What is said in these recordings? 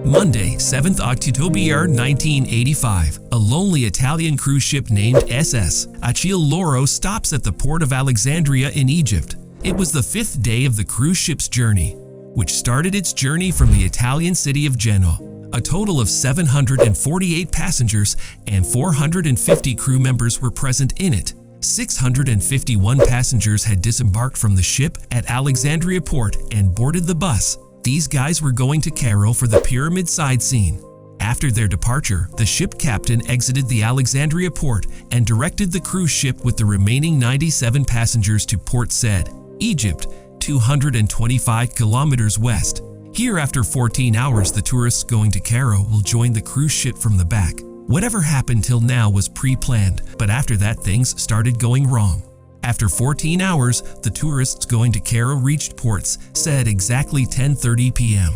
Monday, 7th October 1985, a lonely Italian cruise ship named SS Achille Lauro stops at the port of Alexandria in Egypt. It was the 5th day of the cruise ship's journey, which started its journey from the Italian city of Genoa. A total of 748 passengers and 450 crew members were present in it. 651 passengers had disembarked from the ship at Alexandria port and boarded the bus. These guys were going to Cairo for the pyramid sightseeing. After their departure, the ship captain exited the Alexandria port and directed the cruise ship with the remaining 97 passengers to Port Said, Egypt, 225 kilometers west. Here, after 14 hours, the tourists going to Cairo will join the cruise ship from the back. Whatever happened till now was pre-planned, but after that things started going wrong. After 14 hours, the tourists going to Cairo reached Port Said exactly 10:30 p.m.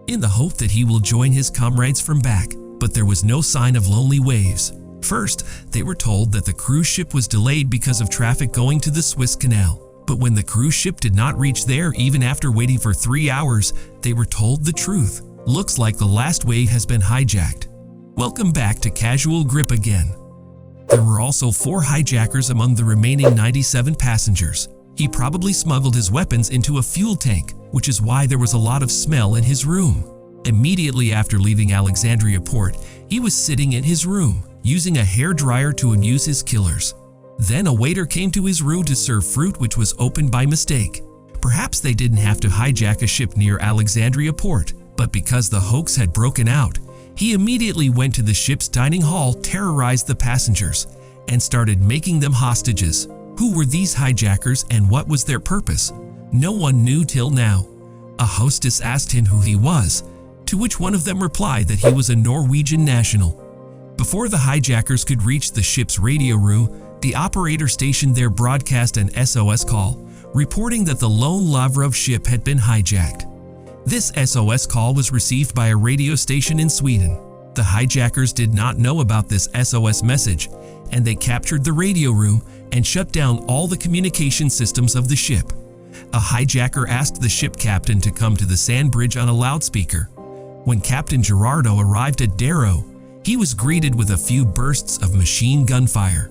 in the hope that he will join his comrades from back, but there was no sign of lonely waves. First, they were told that the cruise ship was delayed because of traffic going to the Suez Canal. But when the cruise ship did not reach there even after waiting for 3 hours, they were told the truth. Looks like the last wave has been hijacked. Welcome back to Casual Grip again. There were also 4 hijackers among the remaining 97 passengers. He probably smuggled his weapons into a fuel tank, which is why there was a lot of smell in his room. Immediately after leaving Alexandria port, he was sitting in his room, using a hairdryer to amuse his killers. Then a waiter came to his room to serve fruit which was opened by mistake. Perhaps they didn't have to hijack a ship near Alexandria port, but because the hoax had broken out, he immediately went to the ship's dining hall, terrorized the passengers, and started making them hostages. Who were these hijackers and what was their purpose? No one knew till now. A hostess asked him who he was, to which one of them replied that he was a Norwegian national. Before the hijackers could reach the ship's radio room, the operator stationed there broadcast an SOS call, reporting that the lone Lavrov ship had been hijacked. This SOS call was received by a radio station in Sweden. The hijackers did not know about this SOS message, and they captured the radio room and shut down all the communication systems of the ship. A hijacker asked the ship captain to come to the sand bridge on a loudspeaker. When Captain Gerardo arrived at Darrow, he was greeted with a few bursts of machine gun fire.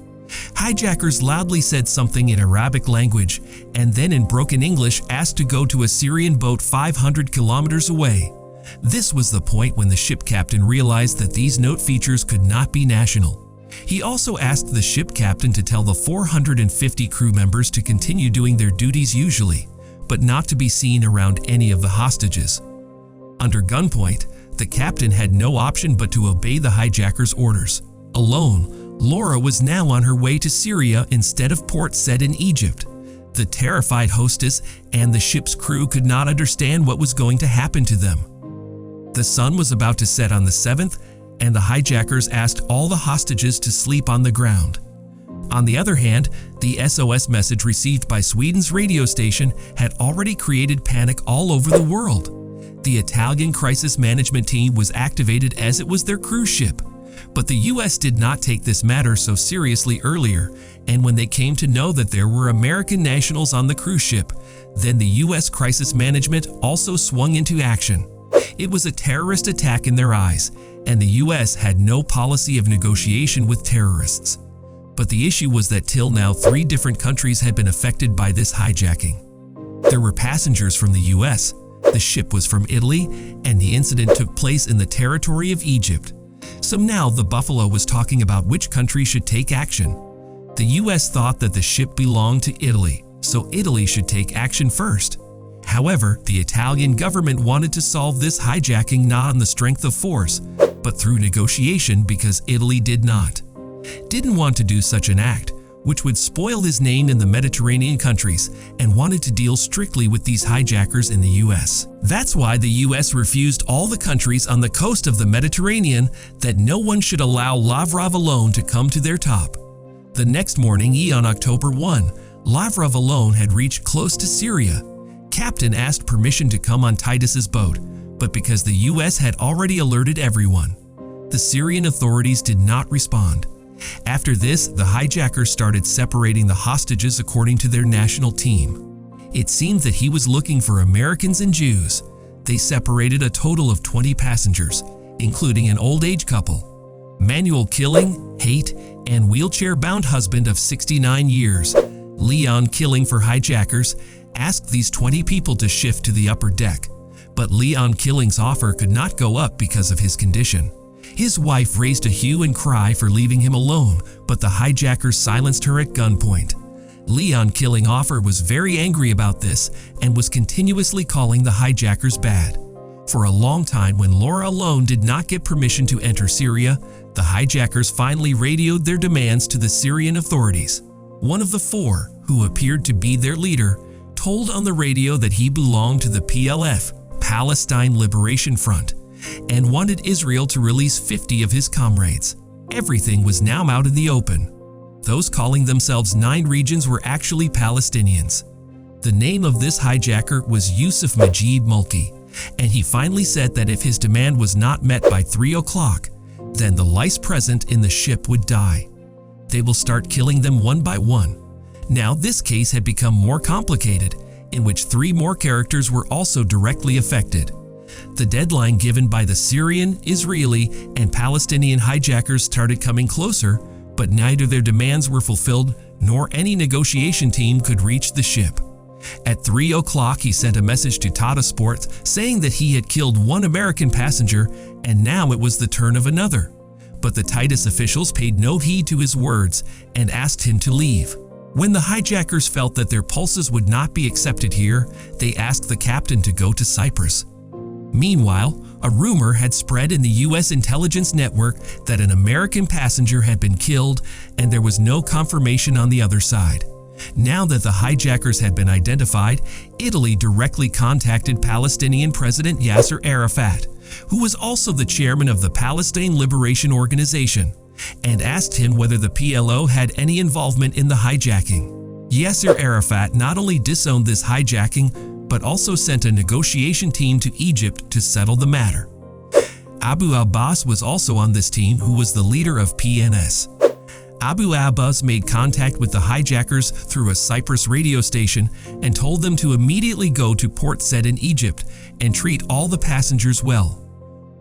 Hijackers loudly said something in Arabic language and then in broken English asked to go to a Syrian boat 500 kilometers away. This was the point when the ship captain realized that these note features could not be national. He also asked the ship captain to tell the 450 crew members to continue doing their duties usually, but not to be seen around any of the hostages. Under gunpoint, the captain had no option but to obey the hijackers' orders. Alone, Laura was now on her way to Syria instead of Port Said in Egypt. The terrified hostess and the ship's crew could not understand what was going to happen to them. The sun was about to set on the 7th, and the hijackers asked all the hostages to sleep on the ground. On the other hand, the SOS message received by Sweden's radio station had already created panic all over the world. The Italian crisis management team was activated as it was their cruise ship. But the US did not take this matter so seriously earlier, and when they came to know that there were American nationals on the cruise ship, then the US crisis management also swung into action. It was a terrorist attack in their eyes, and the US had no policy of negotiation with terrorists. But the issue was that till now 3 different countries had been affected by this hijacking. There were passengers from the US, the ship was from Italy, and the incident took place in the territory of Egypt. So now the Buffalo was talking about which country should take action. The US thought that the ship belonged to Italy, so Italy should take action first. However, the Italian government wanted to solve this hijacking not on the strength of force, but through negotiation because Italy didn't want to do such an act, which would spoil his name in the Mediterranean countries, and wanted to deal strictly with these hijackers in the US. That's why the US refused all the countries on the coast of the Mediterranean that no one should allow Lavrov alone to come to their top. The next morning, on October 1, Lavrov alone had reached close to Syria. Captain asked permission to come on Titus's boat, but because the US had already alerted everyone, the Syrian authorities did not respond. After this, the hijackers started separating the hostages according to their national team. It seemed that he was looking for Americans and Jews. They separated a total of 20 passengers, including an old age couple. Manuel Killing, hate, and wheelchair-bound husband of 69 years, Leon Killing for hijackers, asked these 20 people to shift to the upper deck. But Leon Killing's offer could not go up because of his condition. His wife raised a hue and cry for leaving him alone, but the hijackers silenced her at gunpoint. Leon Killing offer was very angry about this and was continuously calling the hijackers bad. For a long time, when Laura alone did not get permission to enter Syria, the hijackers finally radioed their demands to the Syrian authorities. One of the four, who appeared to be their leader, told on the radio that he belonged to the PLF, Palestine Liberation Front, and wanted Israel to release 50 of his comrades. Everything was now out in the open. Those calling themselves 9 Regions were actually Palestinians. The name of this hijacker was Yusuf Majid Mulki, and he finally said that if his demand was not met by 3 o'clock, then the lice present in the ship would die. They will start killing them one by one. Now this case had become more complicated, in which 3 more characters were also directly affected. The deadline given by the Syrian, Israeli, and Palestinian hijackers started coming closer, but neither their demands were fulfilled nor any negotiation team could reach the ship. At 3 o'clock, he sent a message to Tata Sports saying that he had killed 1 American passenger and now it was the turn of another. But the Titus officials paid no heed to his words and asked him to leave. When the hijackers felt that their pulses would not be accepted here, they asked the captain to go to Cyprus. Meanwhile, a rumor had spread in the U.S. intelligence network that an American passenger had been killed and there was no confirmation on the other side. Now that the hijackers had been identified, Italy directly contacted Palestinian President Yasser Arafat, who was also the chairman of the Palestine Liberation Organization, and asked him whether the PLO had any involvement in the hijacking. Yasser Arafat not only disowned this hijacking, but also sent a negotiation team to Egypt to settle the matter. Abu Abbas was also on this team, who was the leader of PNS. Abu Abbas made contact with the hijackers through a Cyprus radio station and told them to immediately go to Port Said in Egypt and treat all the passengers well.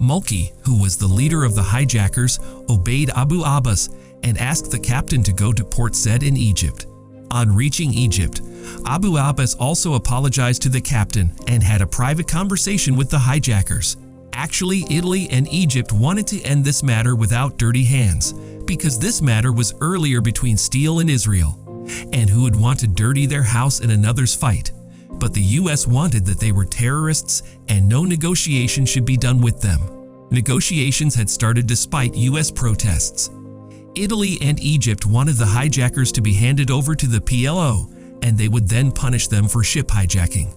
Mulki, who was the leader of the hijackers, obeyed Abu Abbas and asked the captain to go to Port Said in Egypt. On reaching Egypt, Abu Abbas also apologized to the captain and had a private conversation with the hijackers. Actually, Italy and Egypt wanted to end this matter without dirty hands, because this matter was earlier between Steele and Israel, and who would want to dirty their house in another's fight. But the US wanted that they were terrorists and no negotiation should be done with them. Negotiations had started despite US protests. Italy and Egypt wanted the hijackers to be handed over to the PLO, and they would then punish them for ship hijacking.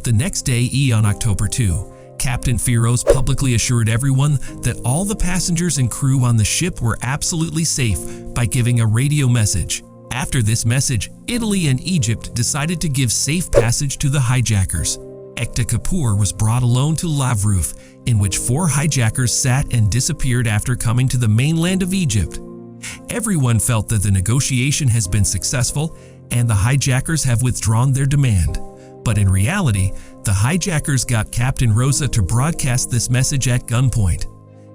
The next day, on October 2, Captain Feroz publicly assured everyone that all the passengers and crew on the ship were absolutely safe by giving a radio message. After this message, Italy and Egypt decided to give safe passage to the hijackers. Ekta Kapoor was brought alone to Lavruf, in which 4 hijackers sat and disappeared after coming to the mainland of Egypt. Everyone felt that the negotiation has been successful and the hijackers have withdrawn their demand. But in reality, the hijackers got Captain Rosa to broadcast this message at gunpoint.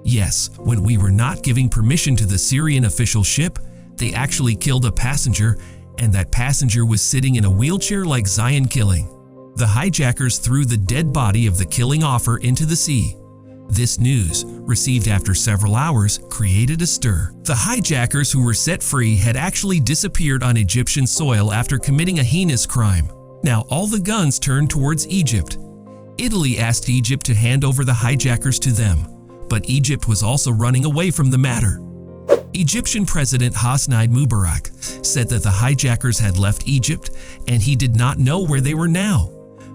Yes, when we were not giving permission to the Syrian official ship, they actually killed a passenger, and that passenger was sitting in a wheelchair like Zion Killing. The hijackers threw the dead body of the Killing offer into the sea. This news, received after several hours, created a stir. The hijackers who were set free had actually disappeared on Egyptian soil after committing a heinous crime. Now all the guns turned towards Egypt. Italy asked Egypt to hand over the hijackers to them, but Egypt was also running away from the matter. Egyptian President Hosni Mubarak said that the hijackers had left Egypt and he did not know where they were now.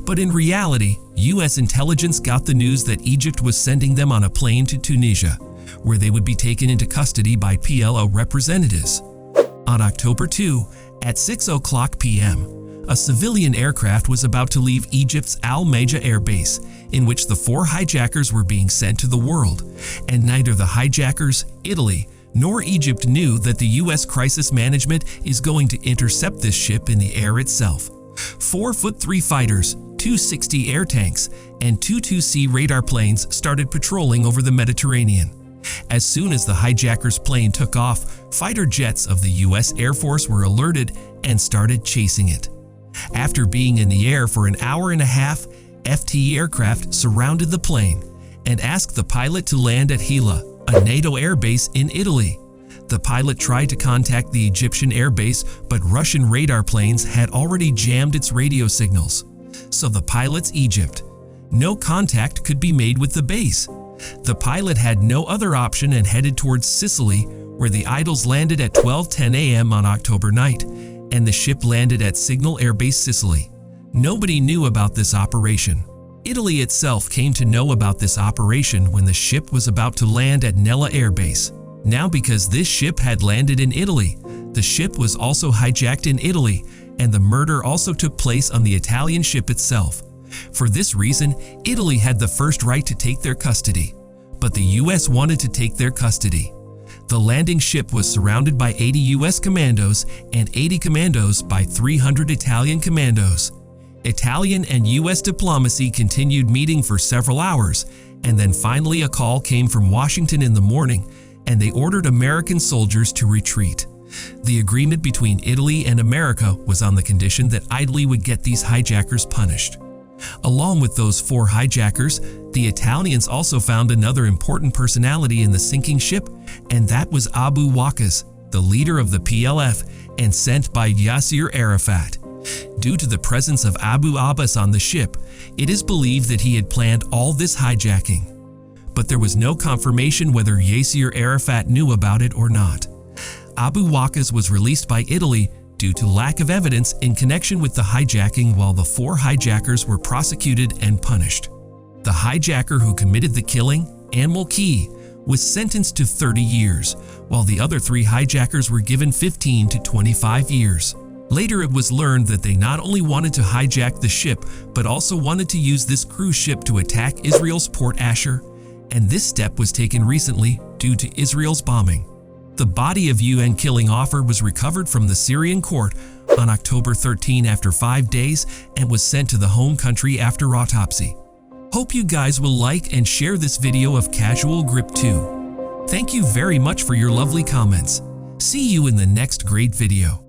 But in reality, US intelligence got the news that Egypt was sending them on a plane to Tunisia, where they would be taken into custody by PLO representatives. On October 2, at 6 o'clock p.m., a civilian aircraft was about to leave Egypt's Al Meja Air Base, in which the 4 hijackers were being sent to the world, and neither the hijackers, Italy, nor Egypt knew that the US crisis management is going to intercept this ship in the air itself. 4'3" fighters, 2 260 air tanks, and 22C radar planes started patrolling over the Mediterranean. As soon as the hijackers' plane took off, fighter jets of the U.S. Air Force were alerted and started chasing it. After being in the air for an hour and a half, FT aircraft surrounded the plane and asked the pilot to land at Hila, a NATO airbase in Italy. The pilot tried to contact the Egyptian airbase, but Russian radar planes had already jammed its radio signals. So the pilot's Egypt. No contact could be made with the base. The pilot had no other option and headed towards Sicily, where the idols landed at 12:10 a.m. on October night, and the ship landed at Signal Air Base Sicily. Nobody knew about this operation. Italy itself came to know about this operation when the ship was about to land at Nella Air Base. Now, because this ship had landed in Italy, the ship was also hijacked in Italy, and the murder also took place on the Italian ship itself. For this reason, Italy had the first right to take their custody, but the US wanted to take their custody. The landing ship was surrounded by 80 US commandos and 80 commandos by 300 Italian commandos. Italian and US diplomacy continued meeting for several hours, and then finally a call came from Washington in the morning, and they ordered American soldiers to retreat. The agreement between Italy and America was on the condition that Italy would get these hijackers punished. Along with those 4 hijackers, the Italians also found another important personality in the sinking ship, and that was Abu Waqas, the leader of the PLF and sent by Yasser Arafat. Due to the presence of Abu Abbas on the ship, it is believed that he had planned all this hijacking. But there was no confirmation whether Yasser Arafat knew about it or not. Abu Waqas was released by Italy due to lack of evidence in connection with the hijacking, while the 4 hijackers were prosecuted and punished. The hijacker who committed the killing, Anmol Key, was sentenced to 30 years, while the other 3 hijackers were given 15 to 25 years. Later it was learned that they not only wanted to hijack the ship, but also wanted to use this cruise ship to attack Israel's Port Asher, and this step was taken recently due to Israel's bombing. The body of UN killing offer was recovered from the Syrian court on October 13 after 5 days and was sent to the home country after autopsy. Hope you guys will like and share this video of Casual Grip 2. Thank you very much for your lovely comments. See you in the next great video.